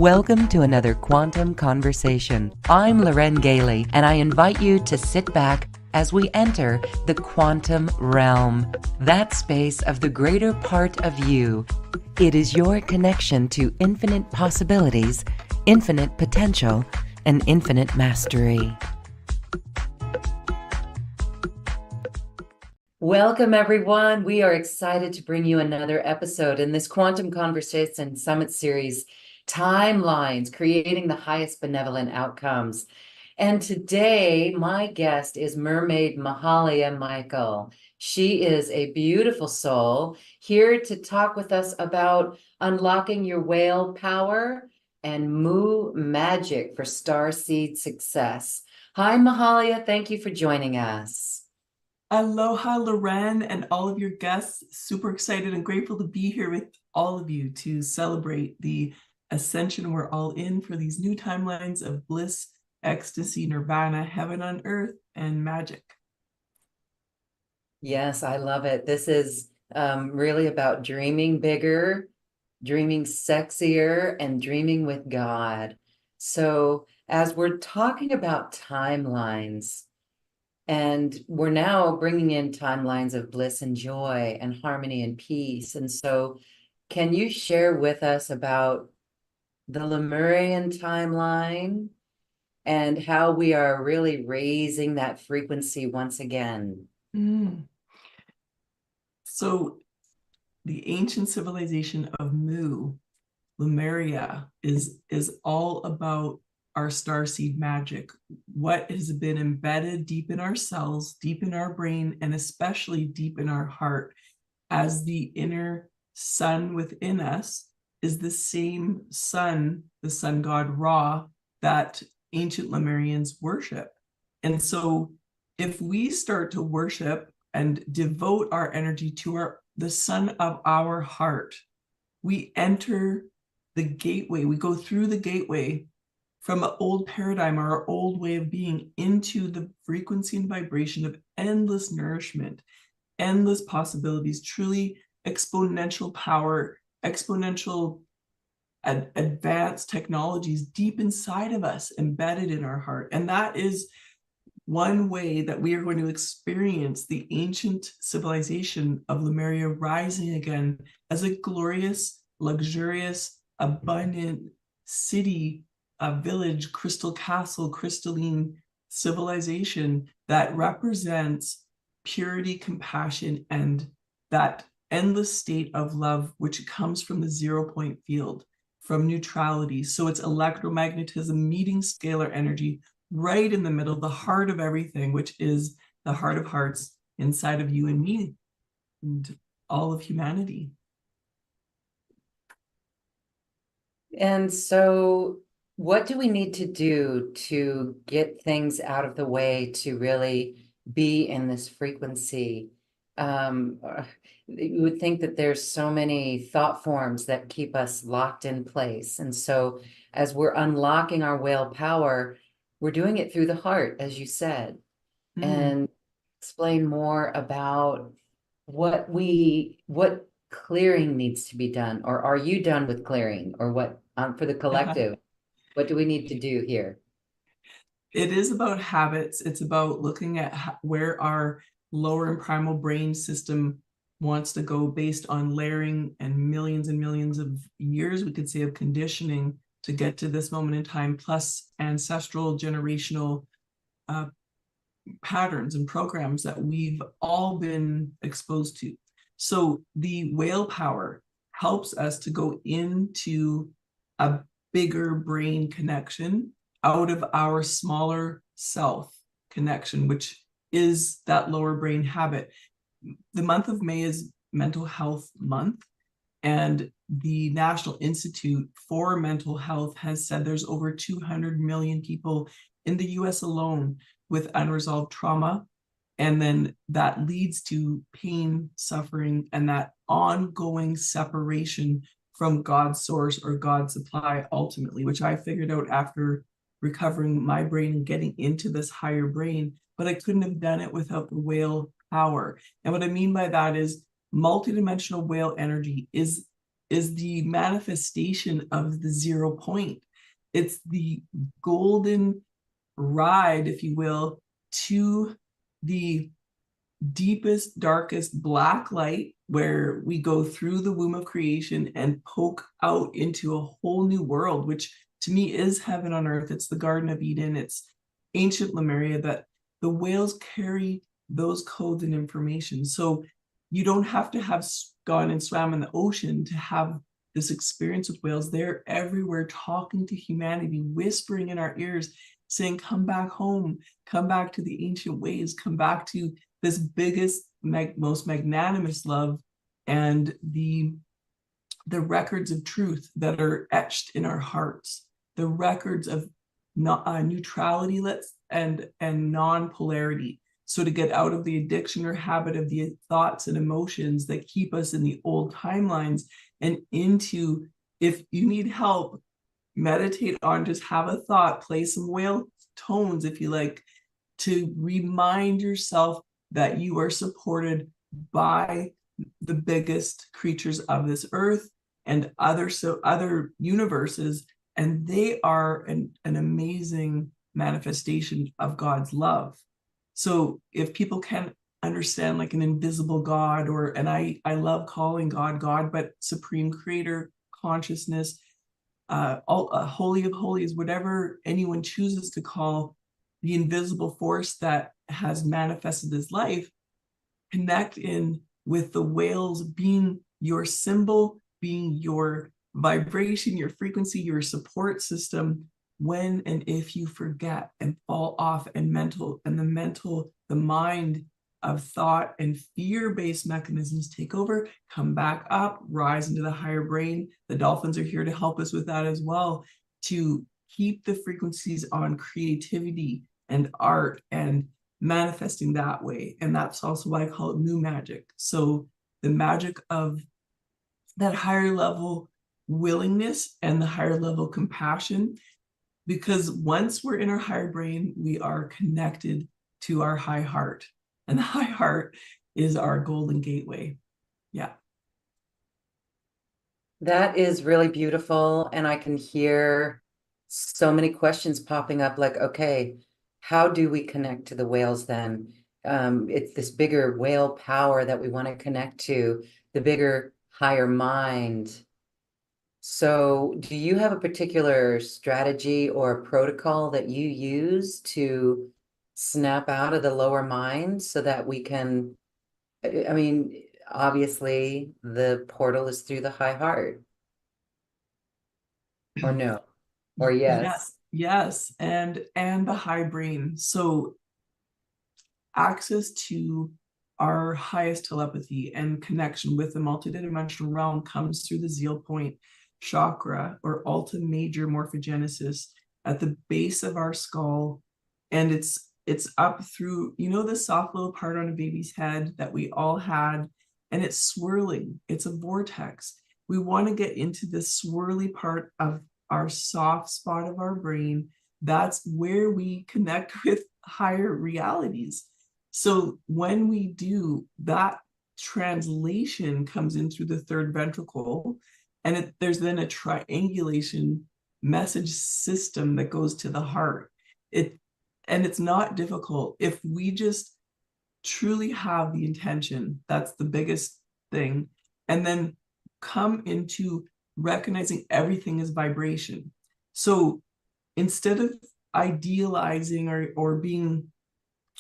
Welcome to another Quantum Conversation. I'm Loren Gailey, and I invite you to sit back as we enter the quantum realm, that space of the greater part of you. It is your connection to infinite possibilities, infinite potential, and infinite mastery. Welcome, everyone. We are excited to bring you another episode in this Quantum Conversation Summit Series, Timelines, Creating the Highest Benevolent Outcomes. And today, my guest is Mermaid Mahalia Michael. She is a beautiful soul here to talk with us about unlocking your whale power and moo magic for starseed success. Hi, Mahalia. Thank you for joining us. Aloha, Loren, and all of your guests. Super excited and grateful to be here with all of you to celebrate the ascension we're all in for these new timelines of bliss, ecstasy, nirvana, heaven on earth, and magic. Yes, I love it. This is really about dreaming bigger, dreaming sexier, and dreaming with God. So as we're talking about timelines, and we're now bringing in timelines of bliss and joy and harmony and peace. And so can you share with us about the Lemurian timeline and how we are really raising that frequency once again? So the ancient civilization of Mu, Lemuria, is all about our starseed magic, what has been embedded deep in our cells, deep in our brain, and especially deep in our heart, as the inner sun within us is the same sun, the sun god Ra, that ancient Lemurians worship. And so if we start to worship and devote our energy to the sun of our heart, we enter the gateway, we go through the gateway from an old paradigm or our old way of being into the frequency and vibration of endless nourishment, endless possibilities, truly exponential power, exponential advanced technologies deep inside of us, embedded in our heart. And that is one way that we are going to experience the ancient civilization of Lemuria rising again as a glorious, luxurious, abundant city, a village, crystal castle, crystalline civilization that represents purity, compassion, and that endless state of love, which comes from the 0-point field, from neutrality. So it's electromagnetism meeting scalar energy right in the middle, the heart of everything, which is the heart of hearts inside of you and me and all of humanity. And so what do we need to do to get things out of the way to really be in this frequency? You would think that there's so many thought forms that keep us locked in place. And so as we're unlocking our whale power, we're doing it through the heart, as you said. And explain more about what clearing needs to be done, or are you done with clearing, or what for the collective? What do we need to do here? It is about habits. It's about looking at where our lower and primal brain system wants to go based on layering and millions of years, we could say, of conditioning to get to this moment in time, plus ancestral generational patterns and programs that we've all been exposed to. So the whale power helps us to go into a bigger brain connection out of our smaller self connection, which is that lower brain habit. The month of May is Mental Health Month, and the National Institute for Mental Health has said there's over 200 million people in the US alone with unresolved trauma, and then that leads to pain, suffering, and that ongoing separation from God's source or God's supply ultimately, which I figured out after recovering my brain and getting into this higher brain, but I couldn't have done it without the whale power. And what I mean by that is multidimensional whale energy is is the manifestation of the 0 point. It's the golden ride, if you will, to the deepest, darkest black light, where we go through the womb of creation and poke out into a whole new world, which to me is heaven on earth. It's the Garden of Eden. It's ancient Lemuria. That the whales carry those codes and information. So you don't have to have gone and swam in the ocean to have this experience with whales. They're everywhere, talking to humanity, whispering in our ears, saying, come back home, come back to the ancient ways, come back to this biggest, most magnanimous love, and the records of truth that are etched in our hearts, the records of neutrality, and non-polarity. So to get out of the addiction or habit of the thoughts and emotions that keep us in the old timelines and into, if you need help, meditate on, just have a thought, play some whale tones if you like, to remind yourself that you are supported by the biggest creatures of this earth and other universes, and they are an amazing manifestation of God's love. So if people can understand like an invisible God, and I love calling God, but supreme creator, consciousness, holy of holies, whatever anyone chooses to call the invisible force that has manifested this life, connect in with the whales being your symbol, being your vibration, your frequency, your support system, when and if you forget and fall off, and the mind of thought and fear-based mechanisms take over, come back up, rise into the higher brain. The dolphins are here to help us with that as well, to keep the frequencies on creativity and art and manifesting that way. And that's also why I call it new magic. So the magic of that higher level willingness and the higher level compassion, because once we're in our higher brain, we are connected to our high heart. And the high heart is our golden gateway. Yeah. That is really beautiful. And I can hear so many questions popping up like, okay, how do we connect to the whales then? It's this bigger whale power that we want to connect to, the bigger, higher mind. So do you have a particular strategy or protocol that you use to snap out of the lower mind so that we can, I mean, obviously the portal is through the high heart, or no, or yes. Yes, and the high brain. So access to our highest telepathy and connection with the multidimensional realm comes through the 0 point chakra, or Alta Major Morphogenesis, at the base of our skull. And it's up through, the soft little part on a baby's head that we all had, and it's swirling. It's a vortex. We want to get into this swirly part of our soft spot of our brain. That's where we connect with higher realities. So when we do that, translation comes in through the third ventricle, and there's then a triangulation message system that goes to the heart. And it's not difficult if we just truly have the intention. That's the biggest thing. And then come into recognizing everything is vibration. So instead of idealizing or being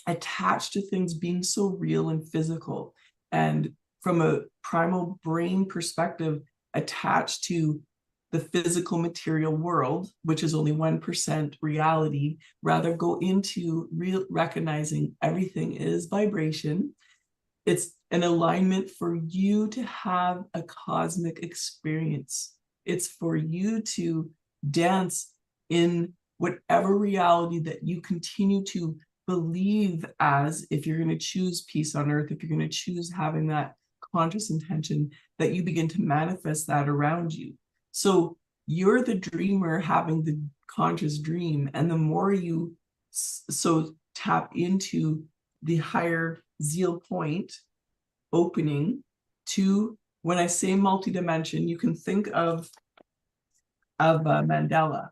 attached to things being so real and physical, and from a primal brain perspective, attached to the physical material world, which is only 1% reality, rather go into recognizing everything is vibration. It's an alignment for you to have a cosmic experience. It's for you to dance in whatever reality that you continue to believe as, if you're going to choose peace on earth, if you're going to choose having that conscious intention, that you begin to manifest that around you. So you're the dreamer having the conscious dream. And the more you tap into the higher zeal point opening to when I say multidimension, you can think of Mandela.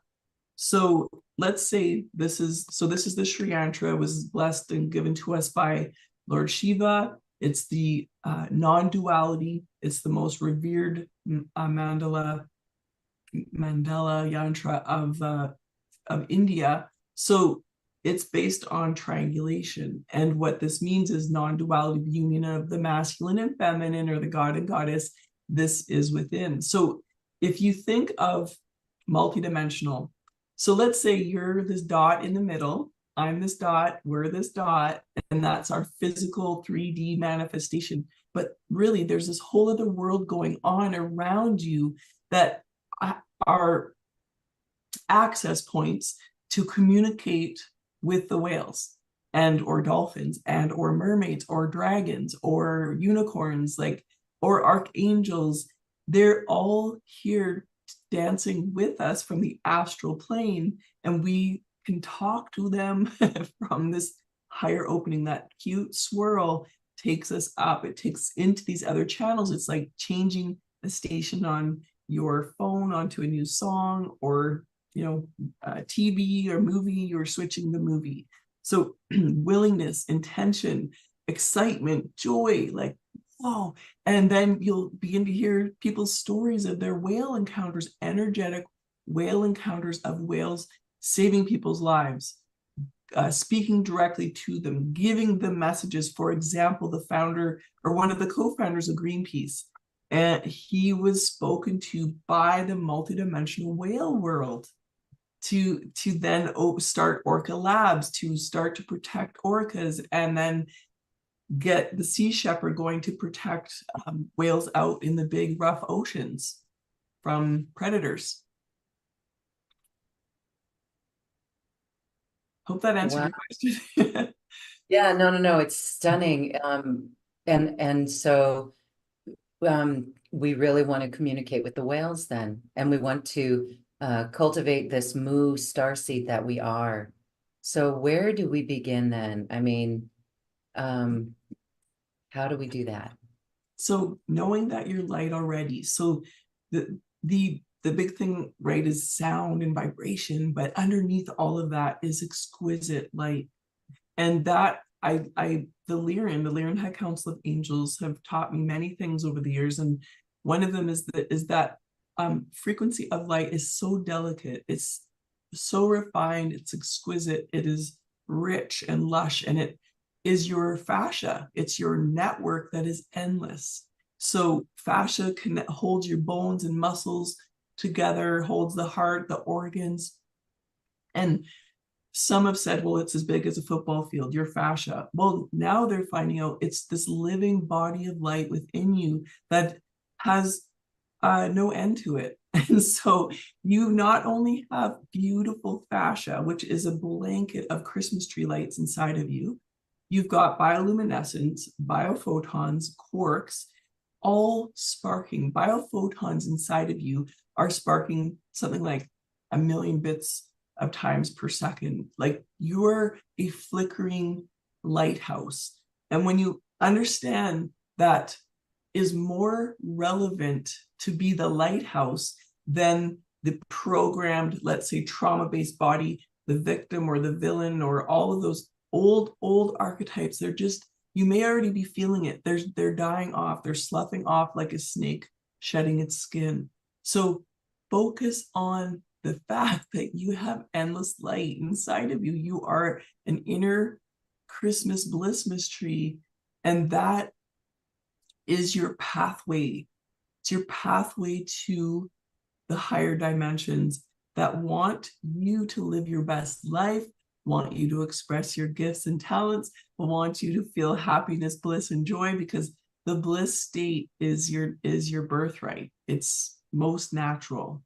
So let's say this is the Sri Yantra, was blessed and given to us by Lord Shiva. It's the non-duality. It's the most revered Mandela yantra of India. So it's based on triangulation. And what this means is non-duality, the union of the masculine and feminine, or the god and goddess. This is within. So if you think of multidimensional, so let's say you're this dot in the middle, I'm this dot, we're this dot, and that's our physical 3D manifestation. But really, there's this whole other world going on around you that are access points to communicate with the whales and or dolphins and or mermaids or dragons or unicorns, like, or archangels. They're all here dancing with us from the astral plane, and we can talk to them from this higher opening. That cute swirl takes us up, it takes into these other channels. It's like changing a station on your phone onto a new song, or TV or movie, you're switching the movie. So willingness, intention, excitement, joy, like, whoa. And then you'll begin to hear people's stories of their whale encounters, energetic whale encounters of whales saving people's lives, speaking directly to them, giving them messages. For example, the founder or one of the co-founders of Greenpeace, and he was spoken to by the multidimensional whale world to then start orca labs, to start to protect orcas, and then get the Sea Shepherd going to protect whales out in the big rough oceans from predators. Hope that answered Wow. your question. Yeah, no, it's stunning. And so we really want to communicate with the whales then, and we want to cultivate this Mu starseed that we are. So where do we begin then? I mean, how do we do that? So knowing that you're light already, so the big thing, right, is sound and vibration, but underneath all of that is exquisite light. And that the Lyran High Council of Angels have taught me many things over the years, and one of them is that frequency of light is so delicate, it's so refined, it's exquisite, it is rich and lush, and it is your fascia. It's your network that is endless. So fascia holds your bones and muscles together, holds the heart, the organs. And some have said, well, it's as big as a football field, your fascia. Well, now they're finding out it's this living body of light within you that has no end to it. And so you not only have beautiful fascia, which is a blanket of Christmas tree lights inside of you, you've got bioluminescence, biophotons, quarks, all sparking. Biophotons inside of you are sparking something like 1,000,000 bits of times per second. Like, you're a flickering lighthouse. And when you understand that is more relevant to be the lighthouse than the programmed, let's say, trauma-based body, the victim or the villain, or all of those old archetypes, they're just, you may already be feeling it. They're dying off, they're sloughing off like a snake shedding its skin. So focus on the fact that you have endless light inside of you. You are an inner Christmas bliss tree, and that is your pathway. It's your pathway to the higher dimensions that want you to live your best life, want you to express your gifts and talents, want you to feel happiness, bliss, and joy, because the bliss state is your birthright. It's most natural.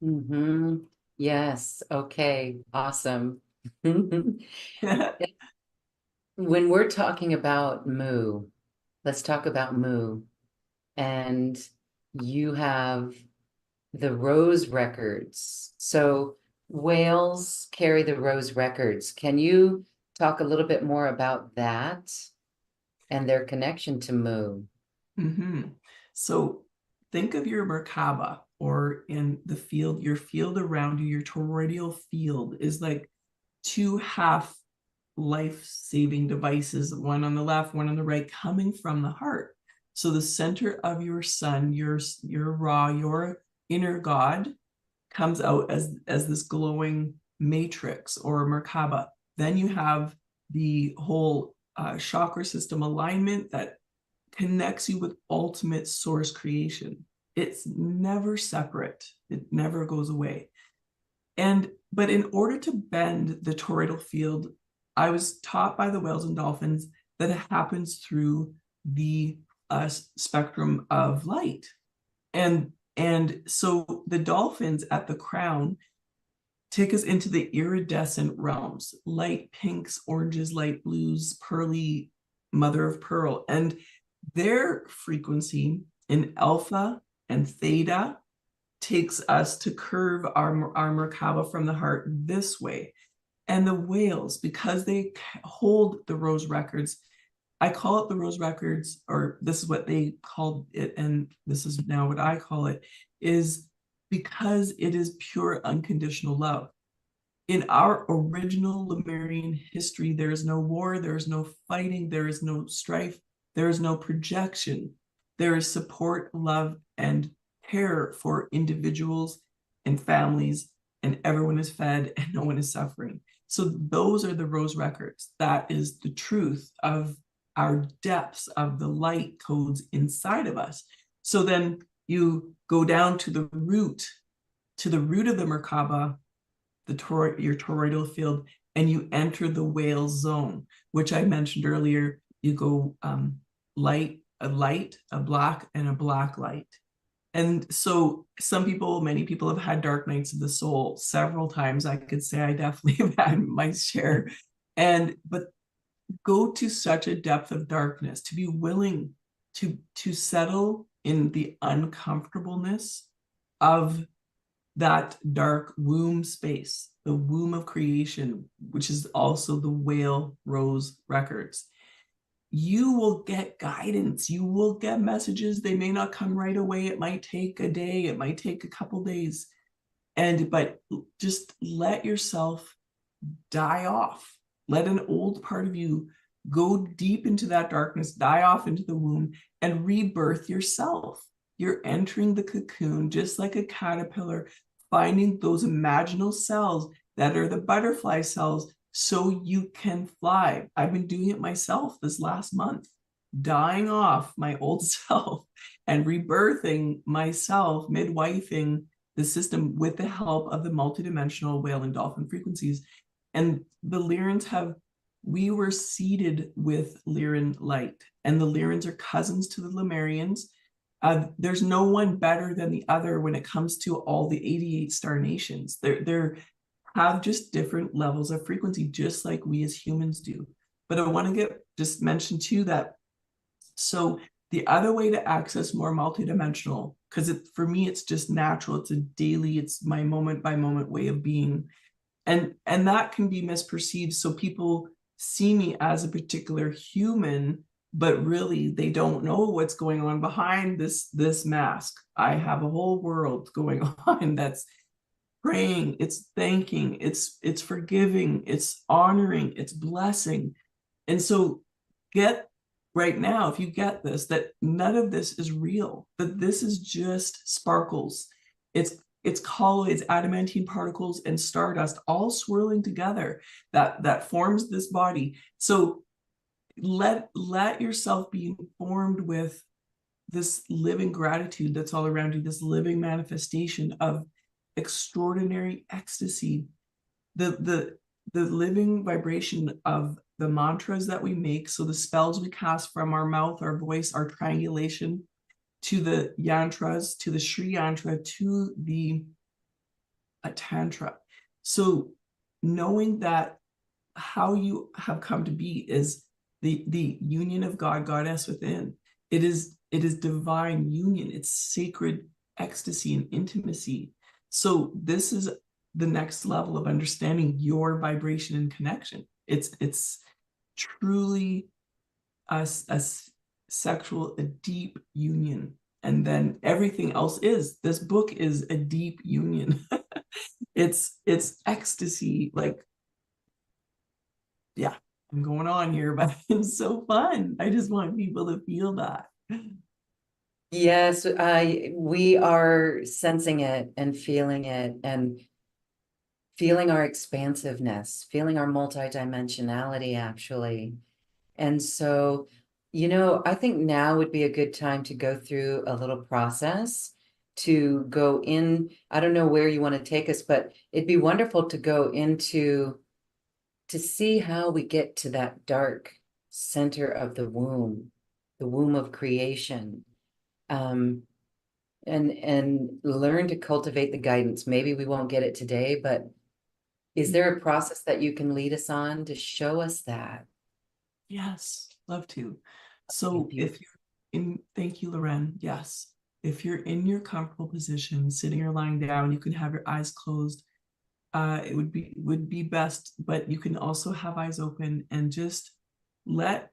Mm-hmm. Yes. Okay. Awesome. When we're talking about Mu, let's talk about Mu. And you have the Rose records. So whales carry the Rose records. Can you talk a little bit more about that and their connection to Mu? Mm-hmm. So think of your Merkaba, or in the field, your field around you, your toroidal field is like two half life-saving devices, one on the left, one on the right, coming from the heart. So the center of your sun, your Ra, your inner God, comes out as this glowing matrix or Merkaba. Then you have the whole chakra system alignment that connects you with ultimate source creation. It's never separate. It never goes away. But in order to bend the toroidal field, I was taught by the whales and dolphins that it happens through the spectrum of light. And so the dolphins at the crown take us into the iridescent realms, light pinks, oranges, light blues, pearly, mother of pearl. And their frequency in alpha and theta takes us to curve our Merkaba from the heart this way. And the whales, because they hold the rose records, I call it the rose records, or this is what they called it, and this is now what I call it, is because it is pure unconditional love. In our original Lemurian history, there is no war, there is no fighting, there is no strife, there is no projection. There is support, love, and care for individuals and families, and everyone is fed and no one is suffering. So those are the rose records. That is the truth of our depths of the light codes inside of us. So then you go down to the root of the Merkaba, your toroidal field, and you enter the whale zone, which I mentioned earlier. You go light, a black, and a black light. And so many people have had dark nights of the soul several times. I could say I definitely have had my share. But go to such a depth of darkness, to be willing to settle in the uncomfortableness of that dark womb space, the womb of creation, which is also the whale rose records. You will get guidance. You will get messages. They may not come right away. It might take a day. It might take a couple days. But just let yourself die off. Let an old part of you go deep into that darkness, die off into the womb, and rebirth yourself. You're entering the cocoon just like a caterpillar, finding those imaginal cells that are the butterfly cells so you can fly. I've been doing it myself this last month, dying off my old self and rebirthing myself, midwifing the system with the help of the multidimensional whale and dolphin frequencies. And the Lyrans we were seeded with Lyran light, and the Lyrans are cousins to the Lemurians. There's no one better than the other when it comes to all the 88 star nations. They're have just different levels of frequency, just like we as humans do. But I want to just mention too that, so the other way to access more multidimensional, because for me, it's just natural. It's a daily, it's my moment by moment way of being. And that can be misperceived. So people see me as a particular human, but really they don't know what's going on behind this mask. I have a whole world going on that's praying, it's thanking, it's forgiving, it's honoring, it's blessing. And so get right now, if you get this, that none of this is real, that this is just sparkles. It's colloids, adamantine particles, and stardust all swirling together that forms this body. So let yourself be informed with this living gratitude that's all around you, this living manifestation of extraordinary ecstasy, the living vibration of the mantras that we make, so the spells we cast from our mouth, our voice, our triangulation, to the yantras, to the Sri yantra, to the tantra. So knowing that how you have come to be is the union of God, goddess within. It is divine union. It's sacred ecstasy and intimacy. So this is the next level of understanding your vibration and connection. It's truly a a deep union. And then everything else is, this book is a deep union. It's ecstasy. Like, yeah, I'm going on here, but it's so fun. I just want people to feel that. Yes, we are sensing it and feeling our expansiveness, feeling our multidimensionality, actually. And so, I think now would be a good time to go through a little process to go in. I don't know where you want to take us, but it'd be wonderful to go into to see how we get to that dark center of the womb of creation. Um, and learn to cultivate the guidance. Maybe we won't get it today, but is there a process that you can lead us on to show us that? Yes, love to. Be So if beautiful. you're in, thank you, Loren. Yes. If you're in your comfortable position, sitting or lying down, you can have your eyes closed. It would be best, but you can also have eyes open and just let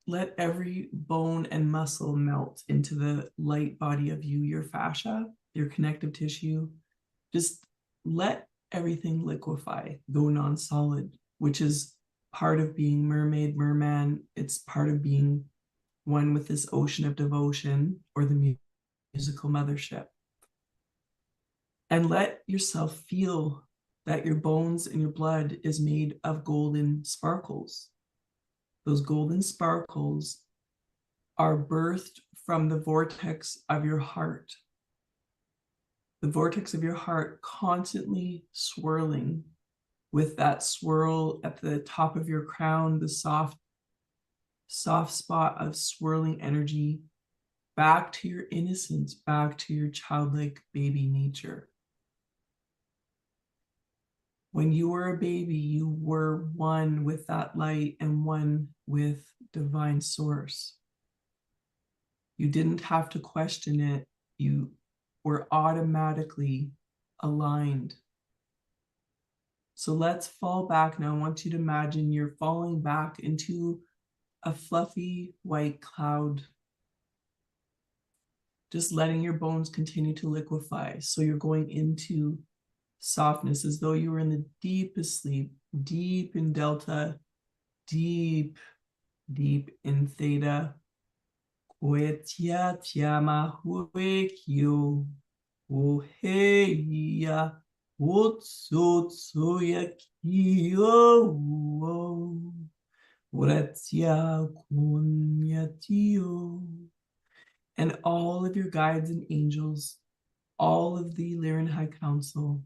let every bone and muscle melt into the light body of you, your fascia, your connective tissue. Just let everything liquefy, go non-solid, which is part of being mermaid, merman. It's part of being one with this ocean of devotion, or the musical mothership. And let yourself feel that your bones and your blood is made of golden sparkles. Those golden sparkles are birthed from the vortex of your heart. The vortex of your heart constantly swirling, with that swirl at the top of your crown, the soft spot of swirling energy back to your innocence, back to your childlike baby nature. When you were a baby, you were one with that light and one with divine source. You didn't have to question it. You were automatically aligned. So let's fall back now. I want you to imagine you're falling back into a fluffy white cloud, just letting your bones continue to liquefy. So you're going into softness as though you were in the deepest sleep, deep in delta, deep, deep in theta. Kwetia tiama huekyo, oheya, otsotsoya kyo, Oretia kunyatio. And all of your guides and angels, all of the Lyran High Council,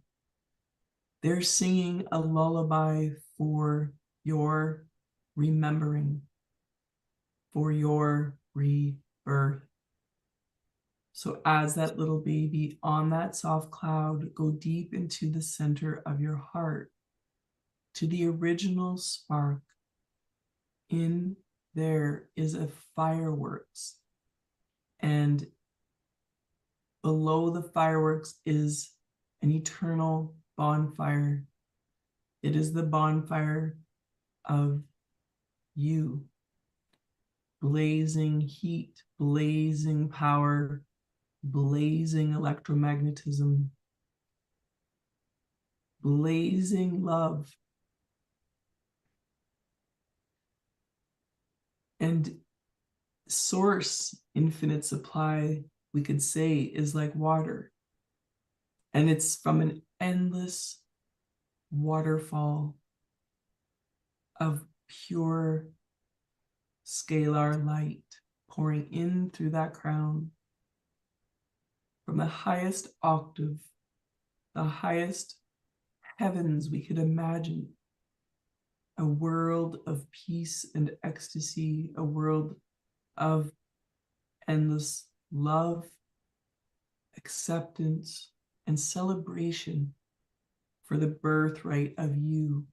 they're singing a lullaby for your remembering, for your rebirth. So as that little baby on that soft cloud, go deep into the center of your heart, to the original spark. In there is a fireworks, and below the fireworks is an eternal bonfire. It is the bonfire of you. Blazing heat, blazing power, blazing electromagnetism, blazing love. And source, infinite supply, we could say, is like water. And it's from an endless waterfall of pure scalar light pouring in through that crown from the highest octave, the highest heavens we could imagine, a world of peace and ecstasy, a world of endless love, acceptance, and celebration for the birthright of you.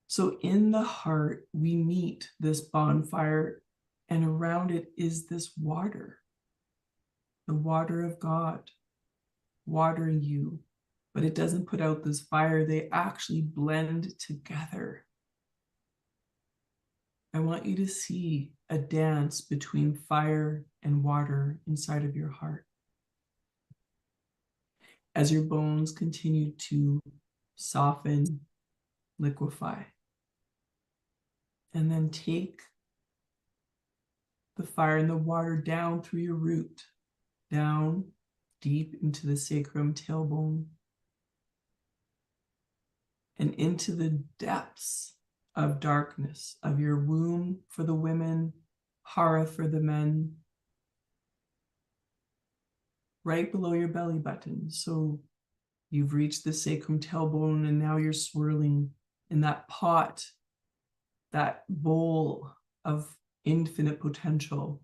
So in the heart, we meet this bonfire, and around it is this water, the water of God, watering you. But it doesn't put out this fire. They actually blend together. I want you to see a dance between fire and water inside of your heart. As your bones continue to soften, liquefy, and then take the fire and the water down through your root, down deep into the sacrum tailbone, and into the depths of darkness of your womb for the women, hara for the men, right below your belly button. So you've reached the sacrum tailbone, and now you're swirling in that pot, that bowl of infinite potential.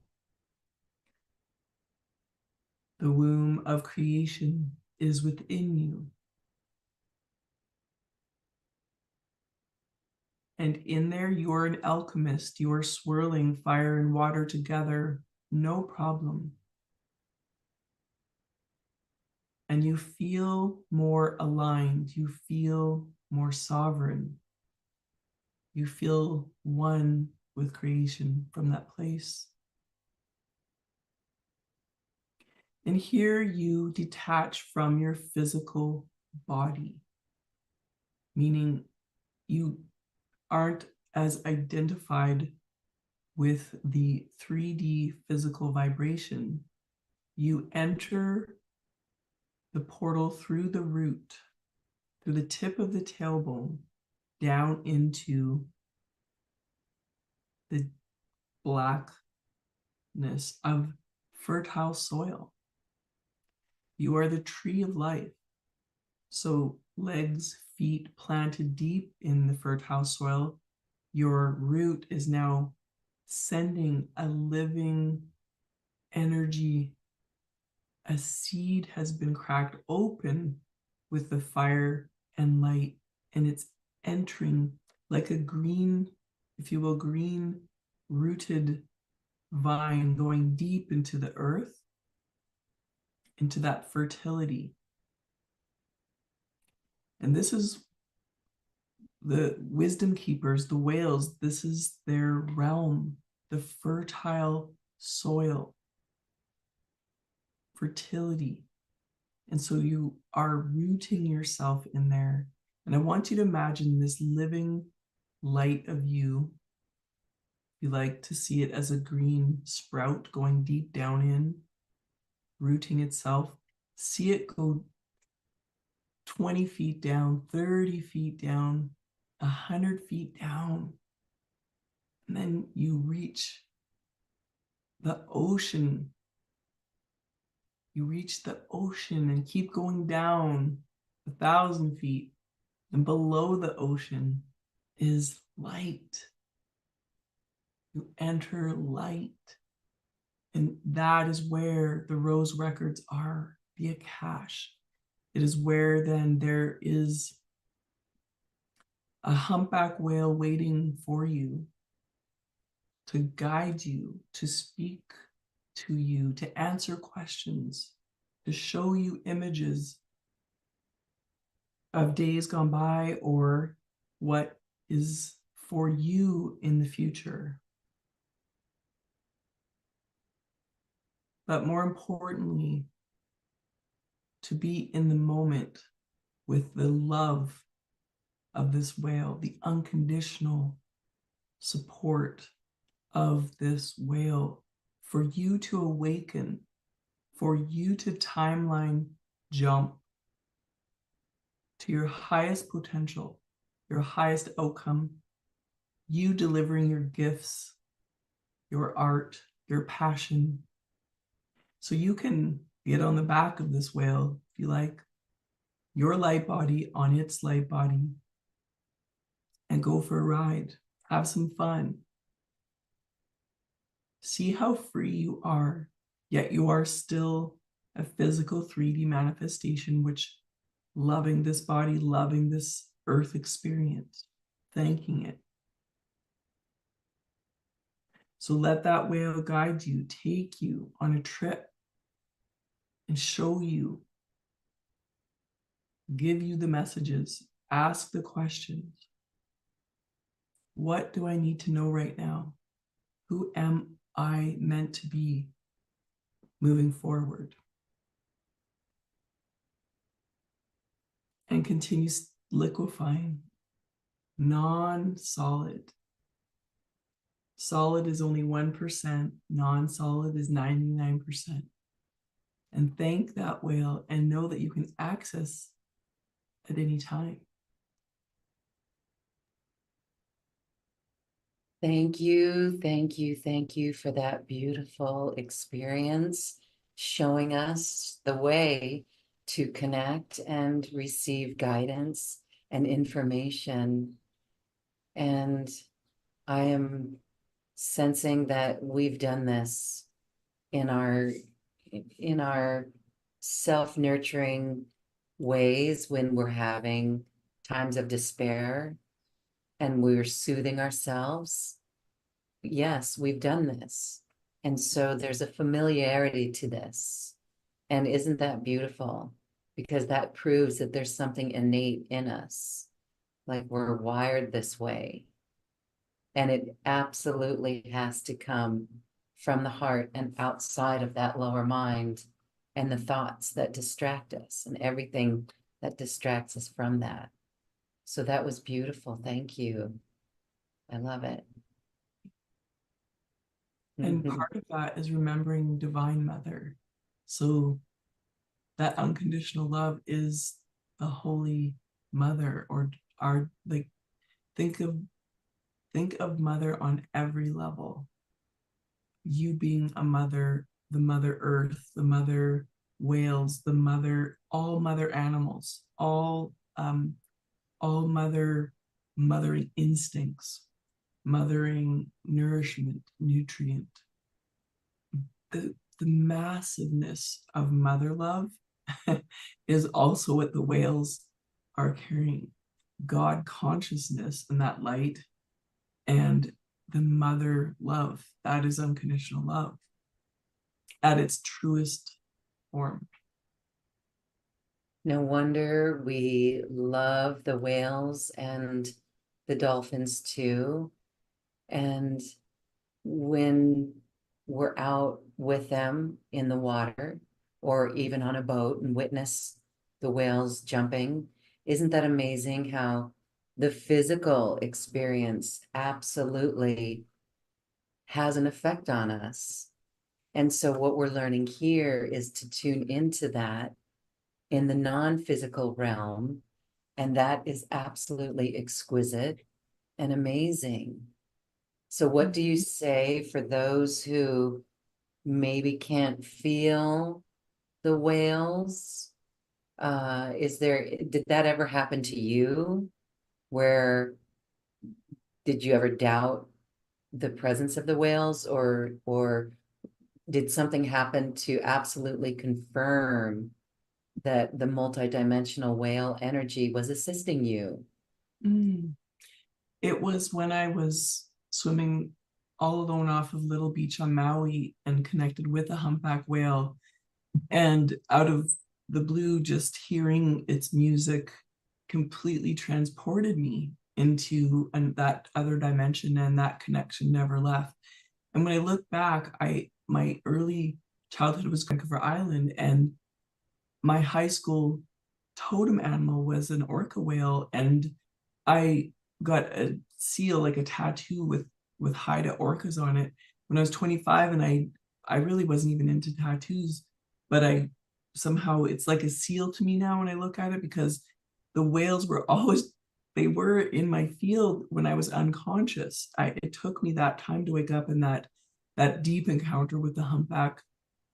The womb of creation is within you. And in there, you're an alchemist. You're swirling fire and water together, no problem. And you feel more aligned. You feel more sovereign. You feel one with creation from that place. And here you detach from your physical body, meaning you aren't as identified with the 3D physical vibration. You enter the portal through the root, through the tip of the tailbone, down into the blackness of fertile soil. You are the tree of life. So legs, feet planted deep in the fertile soil, your root is now sending a living energy. A seed has been cracked open with the fire and light, and it's entering like a green, if you will, green rooted vine going deep into the earth, into that fertility. And this is the wisdom keepers, the whales, this is their realm, the fertile soil, fertility. And so you are rooting yourself in there. And I want you to imagine this living light of you. You like to see it as a green sprout going deep down in, rooting itself. See it go 20 feet down, 30 feet down, 100 feet down. And then you reach the ocean. You reach the ocean and keep going down 1,000 feet. And below the ocean is light. You enter light. And that is where the rose records are, the Akash. It is where then there is a humpback whale waiting for you to guide you, to speak to you, to answer questions, to show you images of days gone by or what is for you in the future. But more importantly, to be in the moment with the love of this whale, the unconditional support of this whale, for you to awaken, for you to timeline jump to your highest potential, your highest outcome, you delivering your gifts, your art, your passion. So you can get on the back of this whale, if you like, your light body on its light body, and go for a ride. Have some fun. See how free you are, yet you are still a physical 3D manifestation, which loving this body, loving this earth experience, thanking it. So let that whale guide you, take you on a trip, and show you, give you the messages, ask the questions. What do I need to know right now? Who am I meant to be moving forward? And continues liquefying, non-solid. Solid is only 1%, non-solid is 99%. And thank that whale and know that you can access at any time. Thank you, thank you, thank you for that beautiful experience, showing us the way to connect and receive guidance and information. And I am sensing that we've done this in our self-nurturing ways when we're having times of despair and we're soothing ourselves. Yes, we've done this. And so there's a familiarity to this. And isn't that beautiful? Because that proves that there's something innate in us, like we're wired this way. And it absolutely has to come from the heart and outside of that lower mind and the thoughts that distract us and everything that distracts us from that. So that was beautiful. Thank you. I love it. And Mhm. part of that is remembering Divine Mother. So that unconditional love is the Holy Mother, or our, like, think of Mother on every level. You being a mother, the Mother Earth, the Mother whales, the mother, all mother animals, all mothering instincts, mothering nourishment, nutrient. The massiveness of mother love is also what the whales are carrying. God consciousness and that light, and the mother love, that is unconditional love at its truest form. No wonder we love the whales and the dolphins too. And when we're out with them in the water or even on a boat and witness the whales jumping, isn't that amazing how the physical experience absolutely has an effect on us? And so what we're learning here is to tune into that in the non-physical realm, and that is absolutely exquisite and amazing. So what do you say for those who maybe can't feel the whales? Did that ever happen to you? Where did you ever doubt the presence of the whales, or did something happen to absolutely confirm that the multidimensional whale energy was assisting you? Mm. It was when I was swimming all alone off of Little Beach on Maui and connected with a humpback whale. And out of the blue, just hearing its music completely transported me into that other dimension, and that connection never left. And when I look back, my early childhood was Vancouver Island, and my high school totem animal was an orca whale, and I got a seal, like a tattoo with Haida orcas on it when I was 25, and I really wasn't even into tattoos, but I somehow, it's like a seal to me now when I look at it, because the whales were always, they were in my field when I was unconscious. It took me that time to wake up, and that deep encounter with the humpback,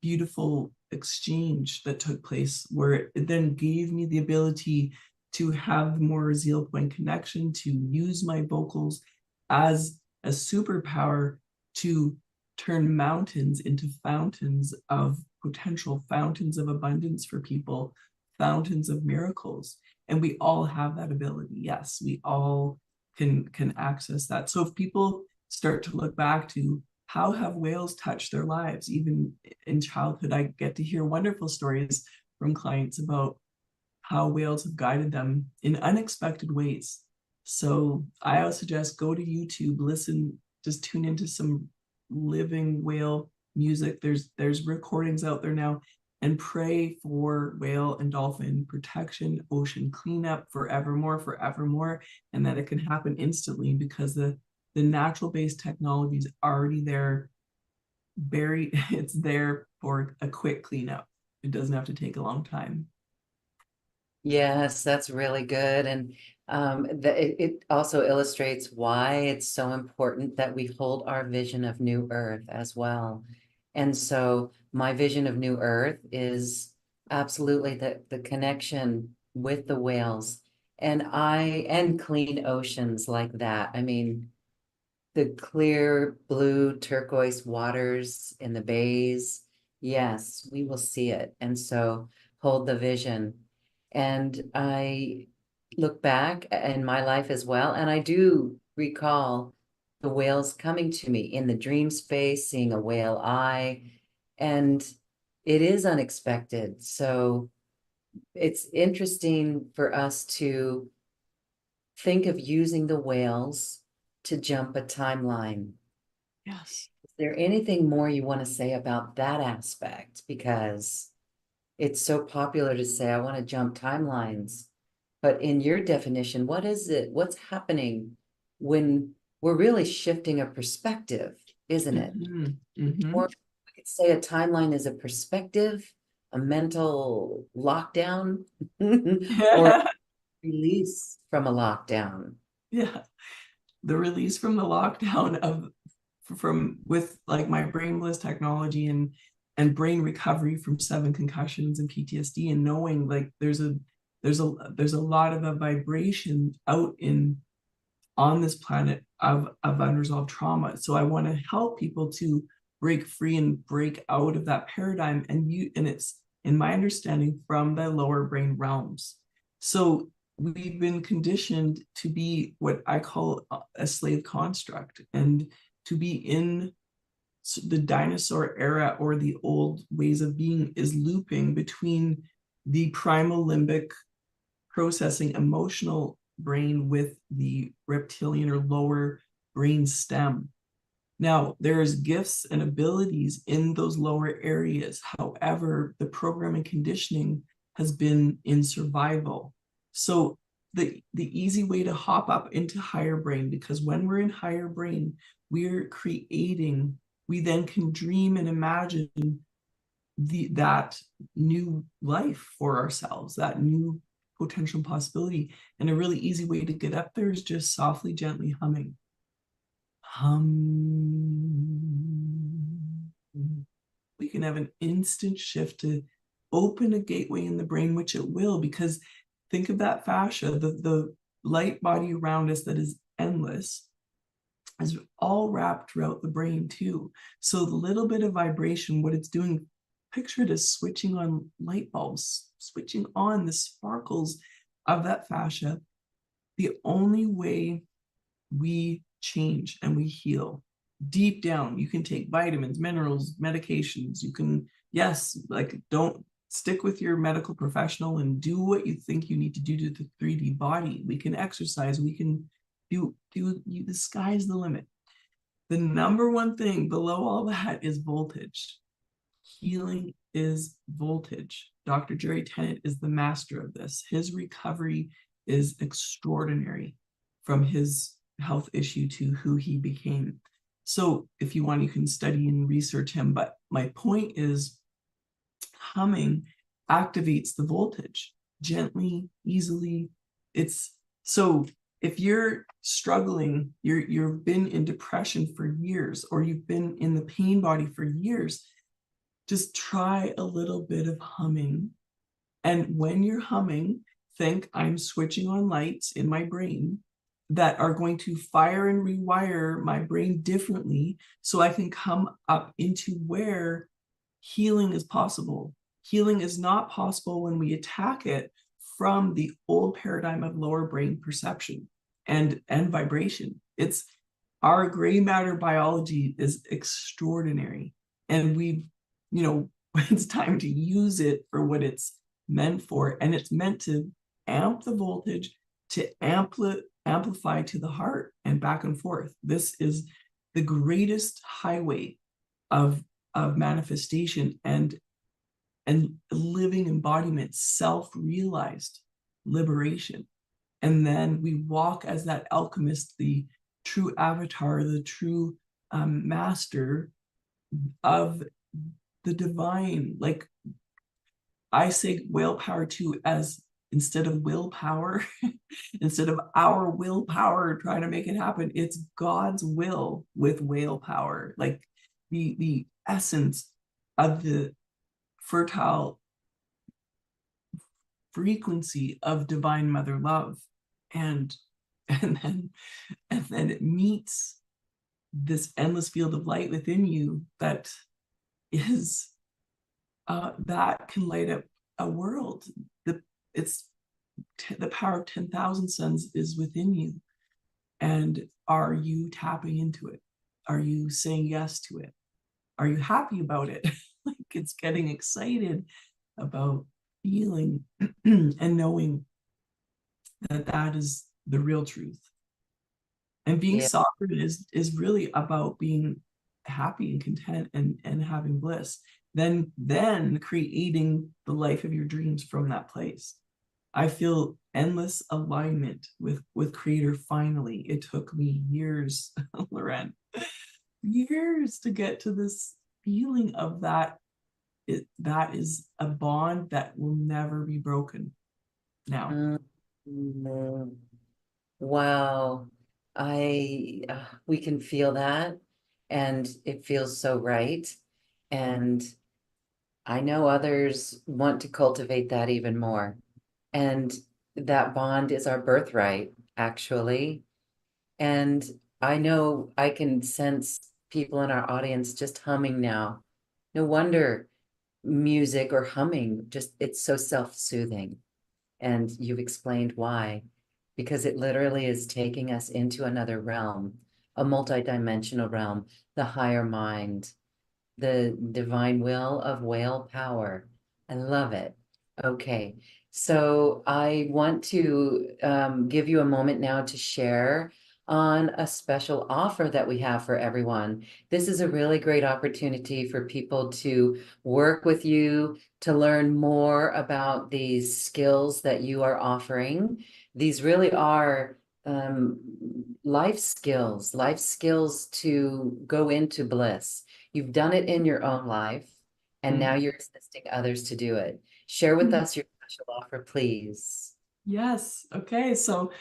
beautiful exchange that took place, where it then gave me the ability to have more zeal point connection, to use my vocals as a superpower to turn mountains into fountains of potential, fountains of abundance for people, fountains of miracles. And we all have that ability. Yes, we all can access that. So if people start to look back to how have whales touched their lives, even in childhood, I get to hear wonderful stories from clients about how whales have guided them in unexpected ways. So I always suggest go to YouTube, listen, just tune into some living whale music. There's recordings out there now, and pray for whale and dolphin protection, ocean cleanup forevermore, forevermore, and that it can happen instantly because the natural based technology is already there, buried. It's there for a quick cleanup. It doesn't have to take a long time. Yes, that's really good. And it also illustrates why it's so important that we hold our vision of New Earth as well. And so my vision of New Earth is absolutely the connection with the whales and clean oceans like that. I mean, the clear blue turquoise waters in the bays. Yes, we will see it. And so hold the vision. And I look back in my life as well, and I do recall the whales coming to me in the dream space, seeing a whale eye, and it is unexpected. So it's interesting for us to think of using the whales to jump a timeline. Yes. Is there anything more you want to say about that aspect? Because it's so popular to say, I want to jump timelines. But in your definition, what is it? What's happening when we're really shifting a perspective, isn't it? Mm-hmm. Mm-hmm. Or we could say a timeline is a perspective, a mental lockdown, or Yeah. release from a lockdown. Yeah. The release from the lockdown of from with like my brain bliss technology and brain recovery from 7 concussions and PTSD, and knowing like there's a lot of a vibration out in on this planet of unresolved trauma. So I want to help people to break free and break out of that paradigm, and it's in my understanding from the lower brain realms. So we've been conditioned to be what I call a slave construct, and to be in the dinosaur era, or the old ways of being, is looping between the primal limbic processing emotional brain with the reptilian or lower brain stem. Now, there's gifts and abilities in those lower areas. However, the programming conditioning has been in survival. So the easy way to hop up into higher brain, because when we're in higher brain, we're creating, we then can dream and imagine that new life for ourselves, that new potential possibility. And a really easy way to get up there is just softly, gently humming. Hum. We can have an instant shift to open a gateway in the brain, which it will, because think of that fascia, the light body around us that is endless, is all wrapped throughout the brain too. So the little bit of vibration, what it's doing, picture it as switching on light bulbs, switching on the sparkles of that fascia. The only way we change and we heal deep down, you can take vitamins, minerals, medications, you can, yes, like don't stick with your medical professional and do what you think you need to do to the 3D body. We can exercise, we can do the sky's the limit. The number one thing below all that is voltage. Healing is voltage. Dr. Jerry Tennant is the master of this. His recovery is extraordinary, from his health issue to who he became. So if you want, you can study and research him. But my point is, humming activates the voltage gently, easily. It's so if you're struggling, you've been in depression for years, or you've been in the pain body for years, just try a little bit of humming. And when you're humming, think I'm switching on lights in my brain that are going to fire and rewire my brain differently, so I can come up into where healing is possible. Healing is not possible when we attack it from the old paradigm of lower brain perception and vibration. It's our gray matter biology is extraordinary, and it's time to use it for what it's meant for. And it's meant to amp the voltage, to amplify to the heart and back and forth. This is the greatest highway of manifestation and living embodiment, self-realized liberation. And then we walk as that alchemist, the true avatar, the true master of the divine. Like I say whale power too, as instead of willpower, instead of our willpower trying to make it happen, it's God's will with whale power. Like the essence of the fertile frequency of divine mother love. And and then it meets this endless field of light within you that is that can light up a world. It's the power of 10,000 suns is within you. And are you tapping into it? Are you saying yes to it? Are you happy about it? Like it's getting excited about feeling and knowing that that is the real truth. And being Yeah. sovereign is really about being happy and content and having bliss. Then creating the life of your dreams from that place. I feel endless alignment with Creator finally. It took me years, Loren, years to get to this feeling of that. That is a bond that will never be broken now. Mhm. Wow. We can feel that, and it feels so right. And I know others want to cultivate that even more. And that bond is our birthright, actually. And I know I can sense people in our audience just humming now. No wonder music or humming, just it's so self-soothing. And you've explained why, because it literally is taking us into another realm, a multidimensional realm, the higher mind, the divine will of whale power. I love it. Okay, so I want to give you a moment now to share on a special offer that we have for everyone. This is a really great opportunity for people to work with you, to learn more about these skills that you are offering. These really are um, life skills to go into bliss. You've done it in your own life, and now Mm. you're assisting others to do it. Share with us your special offer, please. Yes. Okay. So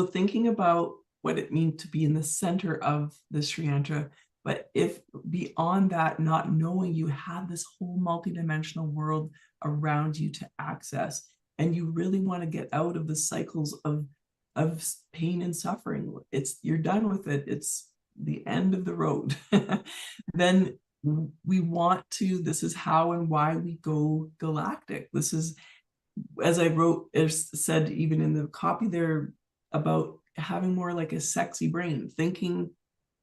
thinking about what it means to be in the center of the Sri Yantra, but if beyond that, not knowing you have this whole multidimensional world around you to access, and you really want to get out of the cycles of pain and suffering, you're done with it. It's the end of the road. Then we want to. This is how and why we go galactic. This is, as I wrote, as said even in the copy there, about having more like a sexy brain, thinking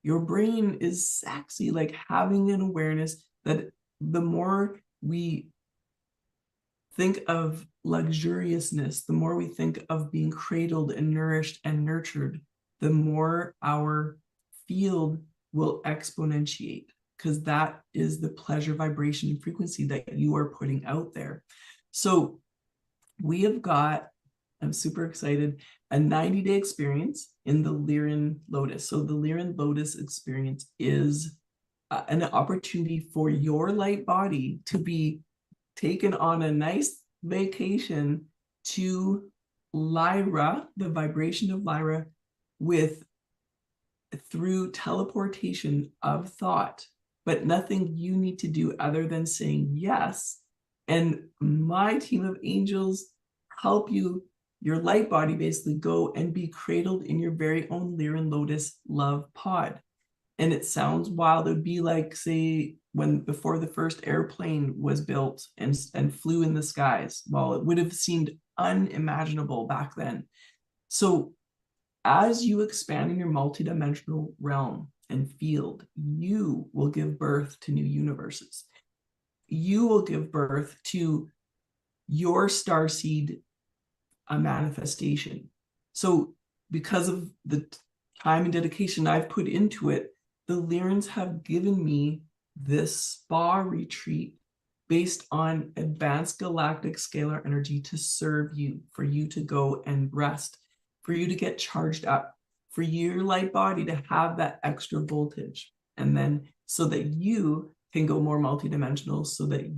your brain is sexy, like having an awareness that the more we think of luxuriousness, the more we think of being cradled and nourished and nurtured, the more our field will exponentiate, because that is the pleasure vibration and frequency that you are putting out there. So we have got, I'm super excited, a 90-day experience in the Lyran Lotus. So the Lyran Lotus experience is an opportunity for your light body to be taken on a nice vacation to Lyra, the vibration of Lyra, with through teleportation of thought, but nothing you need to do other than saying yes. And my team of angels help you, your light body, basically go and be cradled in your very own Lyran Lotus love pod. And it sounds wild. It would be like, say, when before the first airplane was built and flew in the skies. Well, it would have seemed unimaginable back then. So as you expand in your multidimensional realm and field, you will give birth to new universes. You will give birth to your starseed manifestation. So because of the time and dedication I've put into it, the Lyrans have given me this spa retreat based on advanced galactic scalar energy to serve you, for you to go and rest, for you to get charged up, for your light body to have that extra voltage. And then so that you can go more multidimensional, so that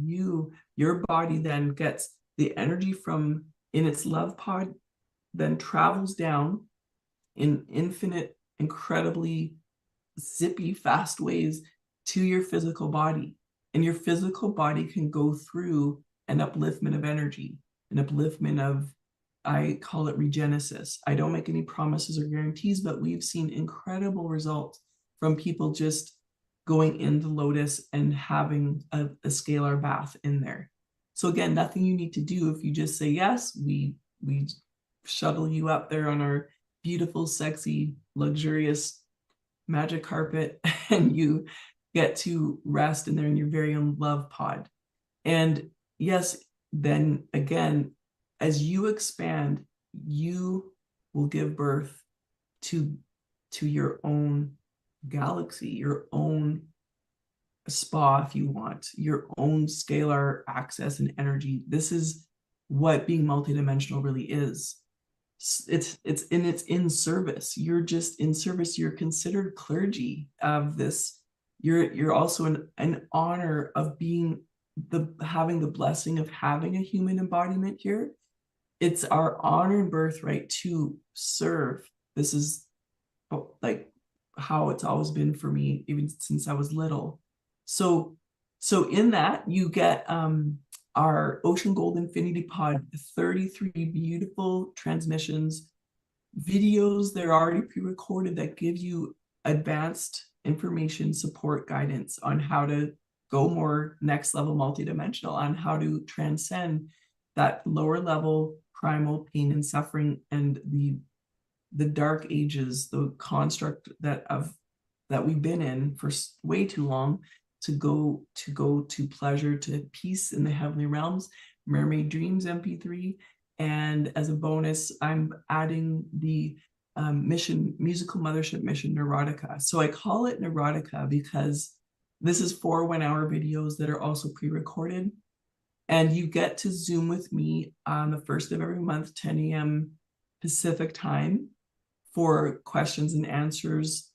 your body then gets the energy from in its love pod, then travels down in infinite, incredibly zippy, fast ways to your physical body. And your physical body can go through an upliftment of energy, an upliftment of, I call it regenesis. I don't make any promises or guarantees, but we've seen incredible results from people just going into Lotus and having a scalar bath in there. So again, nothing you need to do. If you just say yes, we shuttle you up there on our beautiful, sexy, luxurious magic carpet, and you get to rest in there in your very own love pod. And yes, then again, as you expand, you will give birth to your own galaxy, your own spa, if you want, your own scalar access and energy. This is what being multidimensional really is. It's in service. You're just in service. You're considered clergy of this. You're also an honor of being having the blessing of having a human embodiment here. It's our honor and birthright to serve. This is like how it's always been for me, even since I was little. So in that you get our Ocean Gold Infinity Pod, 33 beautiful transmissions, videos that are already pre-recorded that give you advanced information, support, guidance on how to go more next level multidimensional, on how to transcend that lower level primal pain and suffering and the dark ages, the construct that we've been in for way too long, to go to pleasure, to peace in the heavenly realms, Mermaid Dreams MP3. And as a bonus, I'm adding the musical mothership mission Neurotica. So I call it Neurotica because this is 4 1-hour videos that are also pre-recorded. And you get to Zoom with me on the first of every month, 10 a.m. Pacific time, for questions and answers,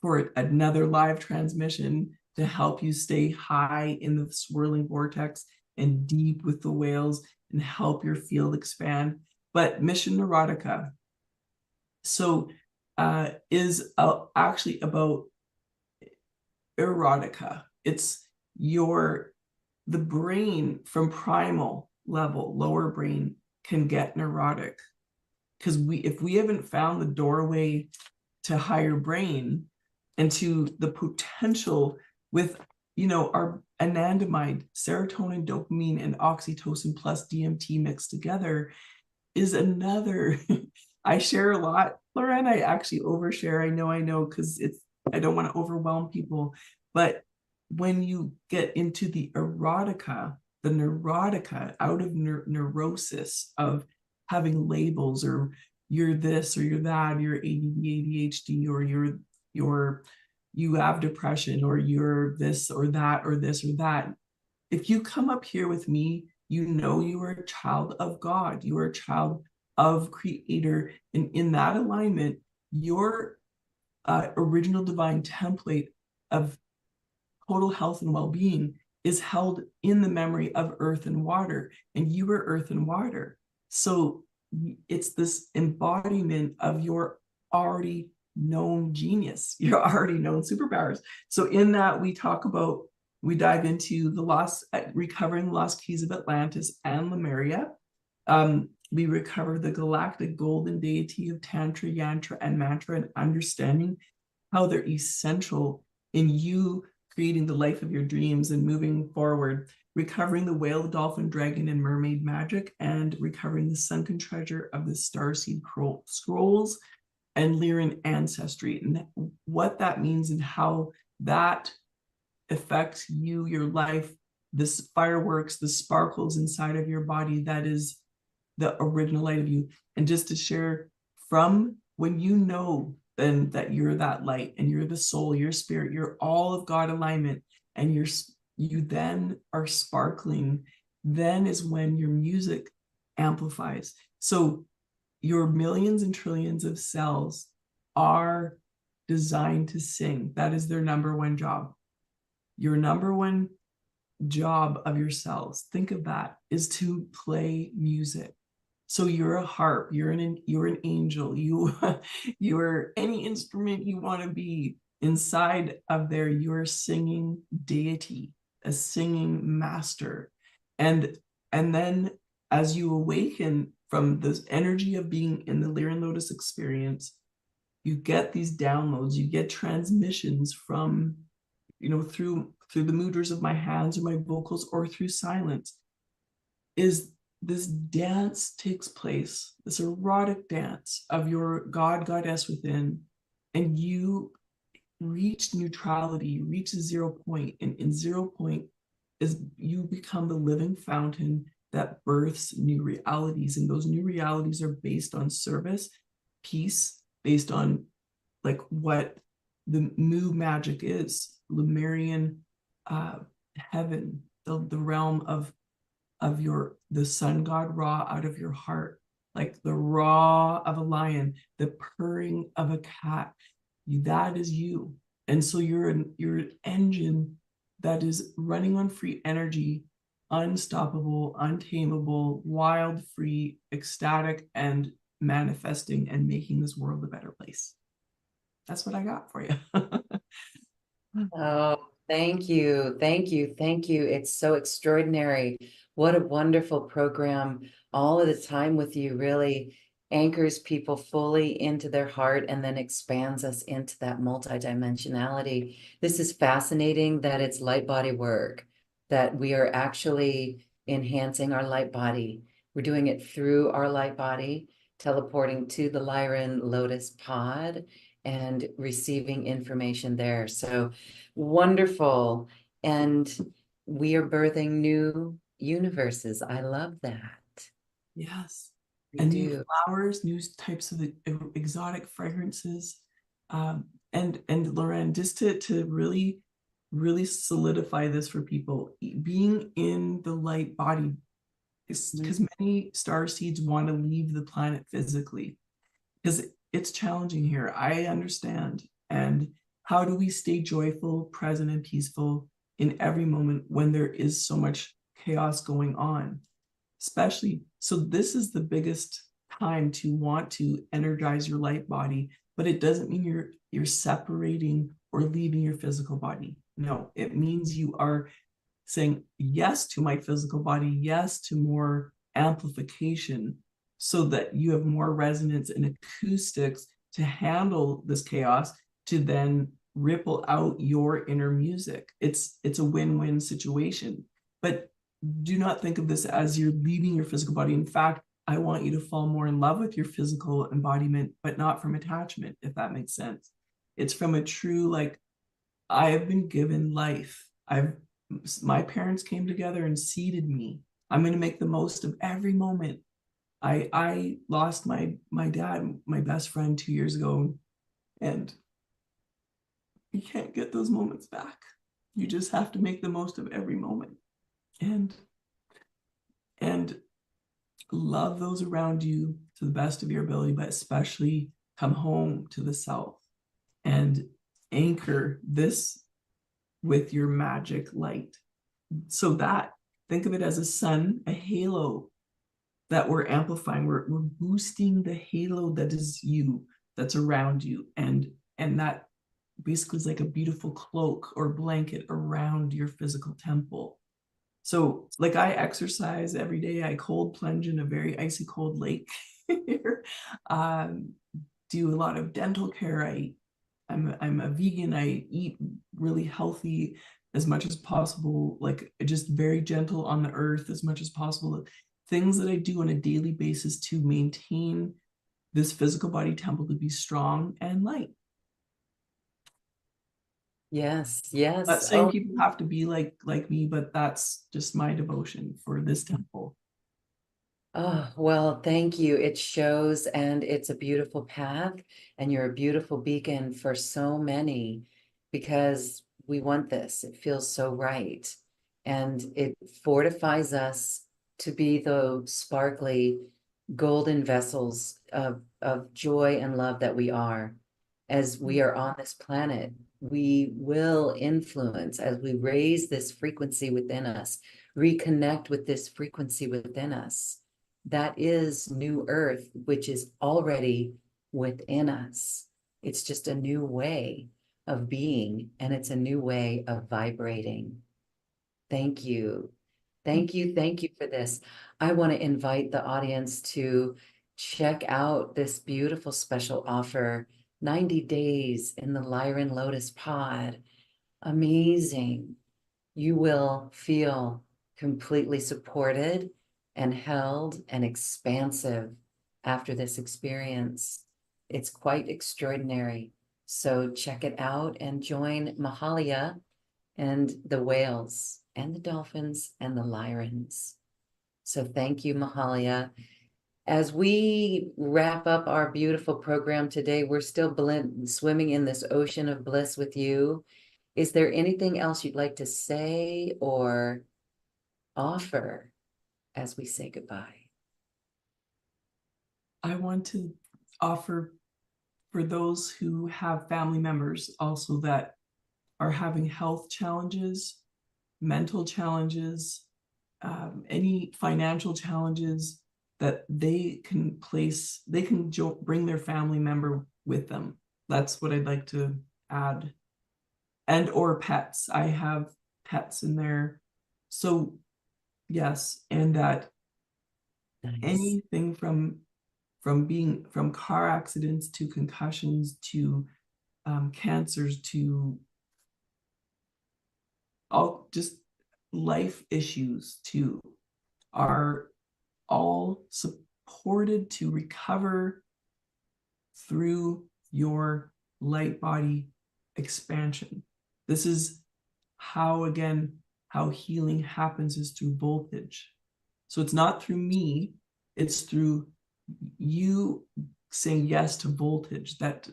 for another live transmission to help you stay high in the swirling vortex and deep with the whales and help your field expand. But Mission Neurotica is actually about erotica. It's the brain from primal level, lower brain, can get neurotic. Because if we haven't found the doorway to higher brain and to the potential with, our anandamide, serotonin, dopamine, and oxytocin plus DMT mixed together is another. I share a lot, Lauren. I actually overshare. I know, because I don't want to overwhelm people. But when you get into the erotica, the neurotica, out of neurosis of having labels, or you're this or you're that, you're ADD, ADHD, or you have depression, or you're this or that, or this or that. If you come up here with me, you are a child of God. You are a child of Creator. And in that alignment, your original divine template of total health and well-being is held in the memory of earth and water. And you are earth and water. So it's this embodiment of your already known genius, your already known superpowers. So in that, we dive into recovering the lost keys of Atlantis and Lemuria. We recover the galactic golden deity of Tantra, Yantra, and Mantra, and understanding how they're essential in you creating the life of your dreams and moving forward. Recovering the whale, the dolphin, dragon, and mermaid magic, and recovering the sunken treasure of the starseed scrolls and Lyran ancestry, and what that means and how that affects you, your life, this fireworks, the sparkles inside of your body, that is the original light of you. And just to share from when you know then that you're that light and you're the soul, your spirit, you're all of God alignment, and you then are sparkling, then is when your music amplifies. So your millions and trillions of cells are designed to sing. That is their number one job. Your number one job of your cells, think of that, is to play music. So you're a harp, you're an angel, you're any instrument you want to be. Inside of there, you're a singing deity, a singing master. And and then as you awaken from this energy of being in the Lyran Lotus experience, you get these downloads, you get transmissions from, through the mudras of my hands or my vocals or through silence. Is this dance takes place, this erotic dance of your God, goddess within, and you reach neutrality, you reach a 0 point, and in 0 point is you become the living fountain that births new realities, and those new realities are based on service, peace, based on like what the Mu magic is, Lemurian heaven, the realm of the sun god Ra out of your heart, like the raw of a lion, the purring of a cat. That is you. And so you're an engine that is running on free energy, unstoppable, untamable, wild, free, ecstatic, and manifesting and making this world a better place. That's what I got for you. Oh, thank you. Thank you. Thank you. It's so extraordinary. What a wonderful program. All of the time with you really anchors people fully into their heart and then expands us into that multidimensionality. This is fascinating that it's light body work, that we are actually enhancing our light body. We're doing it through our light body, teleporting to the Lyran Lotus pod and receiving information there. So wonderful. And we are birthing new universes. I love that. Yes. We And new do. flowers, new types of exotic fragrances. And Lauren, just to really solidify this for people, being in the light body is because many star seeds want to leave the planet physically because it's challenging here. I understand. And how do we stay joyful, present, and peaceful in every moment when there is so much chaos going on? Especially, so this is the biggest time to want to energize your light body, but it doesn't mean you're separating or leaving your physical body. No, it means you are saying yes to my physical body, yes to more amplification, so that you have more resonance and acoustics to handle this chaos, to then ripple out your inner music. It's a win-win situation. But do not think of this as you're leaving your physical body. In fact, I want you to fall more in love with your physical embodiment, but not from attachment, if that makes sense. It's from a true, like, I have been given life. My parents came together and seeded me. I'm going to make the most of every moment. I lost my dad, my best friend, 2 years ago, and you can't get those moments back. You just have to make the most of every moment, and love those around you to the best of your ability, but especially come home to the self and anchor this with your magic light. So that, think of it as a sun, a halo that we're amplifying. We're boosting the halo that is you, that's around you. And that basically is like a beautiful cloak or blanket around your physical temple. So like I exercise every day. I cold plunge in a very icy cold lake here. Do a lot of dental care. I'm a vegan. I eat really healthy as much as possible, like just very gentle on the earth as much as possible. Things that I do on a daily basis to maintain this physical body temple to be strong and light. Yes, Not yes. saying Oh, people have to be like me, but that's just my devotion for this temple. Oh, well, thank you. It shows, and it's a beautiful path, and you're a beautiful beacon for so many because we want this. It feels so right. And it fortifies us to be the sparkly golden vessels of joy and love that we are. As we are on this planet, we will influence as we raise this frequency within us, reconnect with this frequency within us. That is new earth, which is already within us. It's just a new way of being, and it's a new way of vibrating. Thank you. Thank you. Thank you for this. I want to invite the audience to check out this beautiful special offer, 90 days in the Lyran Lotus Pod. Amazing. You will feel completely supported and held and expansive after this experience. It's quite extraordinary. So check it out and join Mahalia and the whales and the dolphins and the Lyrans. So thank you, Mahalia. As we wrap up our beautiful program today, we're still swimming in this ocean of bliss with you. Is there anything else you'd like to say or offer as we say goodbye? I want to offer for those who have family members also that are having health challenges, mental challenges, any financial challenges, that they can bring their family member with them. That's what I'd like to add. And or pets. I have pets in there. So yes, and that Nice. anything from car accidents to concussions to cancers to all just life issues too are all supported to recover through your light body expansion. This is how, again, how healing happens is through voltage. So it's not through me, it's through you saying yes to voltage that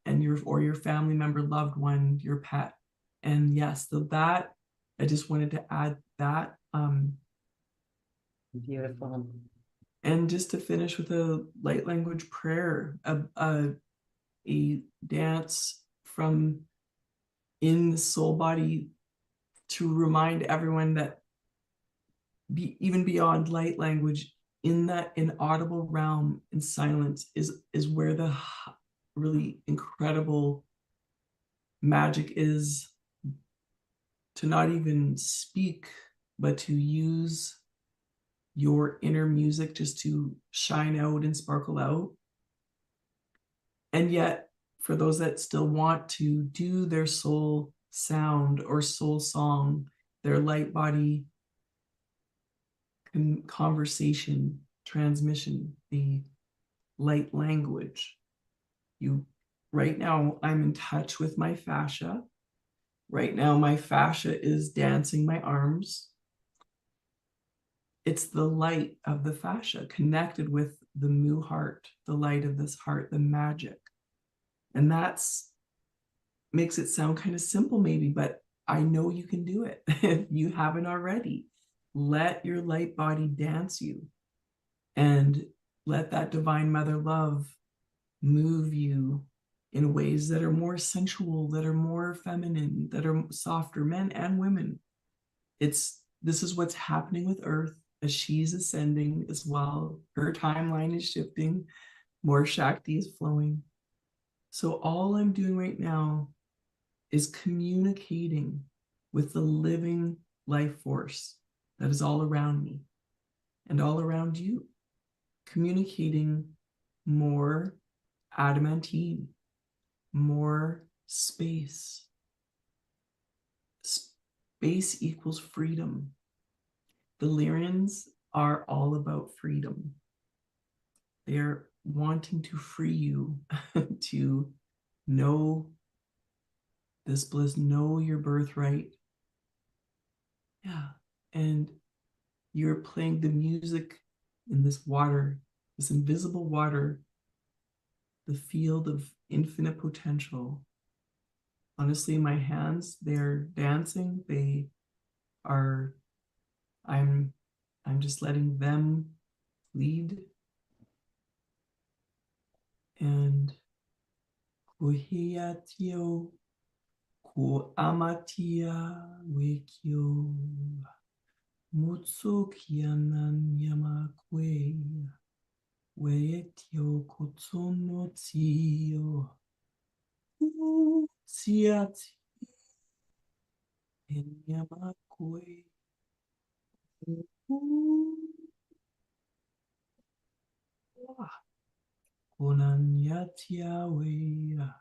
and your family member, loved one, your pet. And yes, so that I just wanted to add that. Beautiful. And just to finish with a light language prayer, a dance from in the soul body to remind everyone that even beyond light language, in that inaudible realm in silence is where the really incredible magic is, to not even speak but to use your inner music just to shine out and sparkle out. And yet, for those that still want to do their soul sound or soul song, their light body conversation, transmission, the light language, you right now, I'm in touch with my fascia. Right now, my fascia is dancing my arms. It's the light of the fascia connected with the mu heart, the light of this heart, the magic. And that's makes it sound kind of simple, maybe, but I know you can do it. If you haven't already, let your light body dance you and let that divine mother love move you in ways that are more sensual, that are more feminine, that are softer, men and women. This is what's happening with Earth as she's ascending as well. Her timeline is shifting, more Shakti is flowing. So all I'm doing right now is communicating with the living life force that is all around me and all around you, communicating more adamantine, more space. Space equals freedom. The Lyrians are all about freedom. They're wanting to free you to know this bliss, know your birthright. Yeah. And you're playing the music in this water, this invisible water, the field of infinite potential. Honestly, my hands, they're dancing. They are, I'm just letting them lead. And kuhiatio, ku amatia wekio, mutsu kianan yamakwe, weetio kotsono tio, siati yamakwe. Konanyatia wea,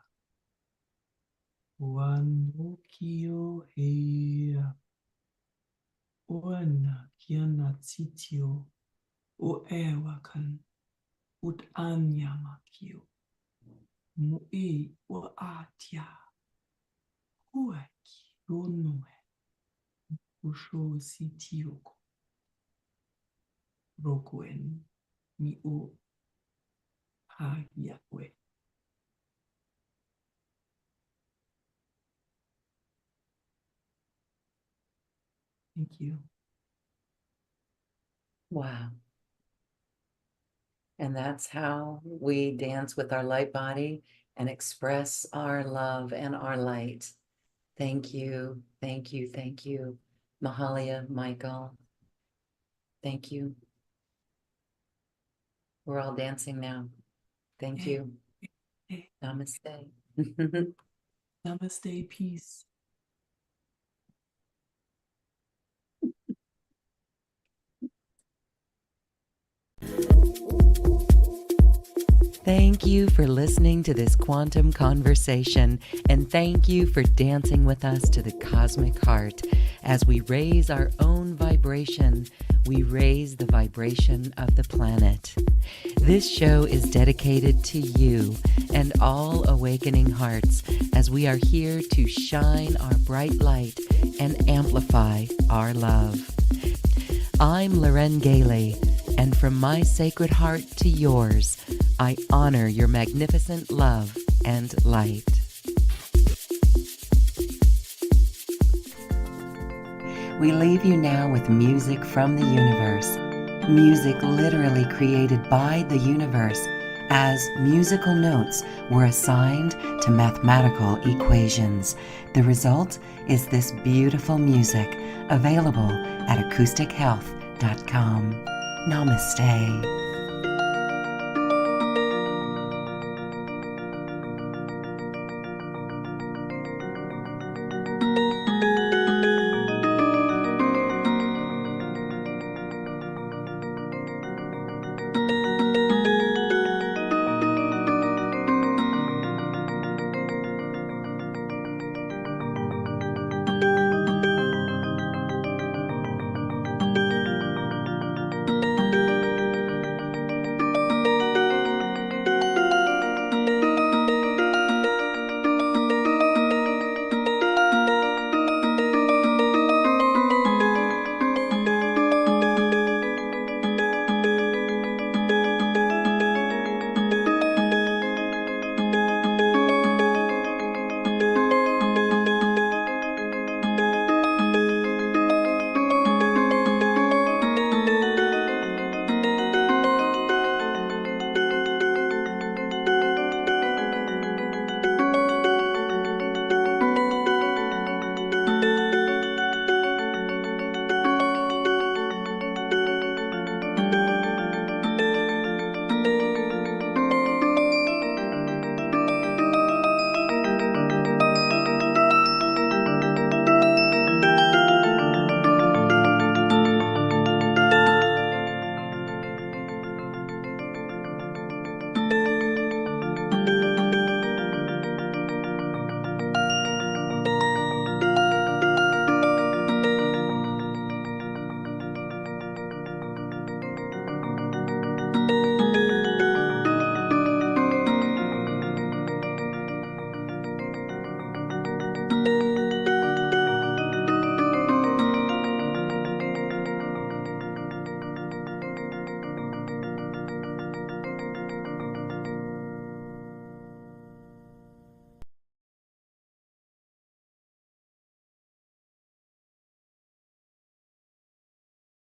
wanokio hea, oana kiana titio, o ewakan, ut anyamakio, mui o atia, huaki, ronoe, usho sitioko, rokoen, mi o ha Yahweh. Thank you. Wow. And that's how we dance with our light body and express our love and our light. Thank you. Thank you. Thank you. Mahalia, Michael. Thank you. We're all dancing now. Thank you. Namaste. Namaste, peace. Thank you for listening to this quantum conversation, and thank you for dancing with us to the cosmic heart. As we raise our own vibration, we raise the vibration of the planet. This show is dedicated to you and all awakening hearts, as we are here to shine our bright light and amplify our love. I'm Loren Gailey, and from my sacred heart to yours, I honor your magnificent love and light. We leave you now with music from the universe. Music literally created by the universe, as musical notes were assigned to mathematical equations. The result is this beautiful music, available at acoustichealth.com. Namaste.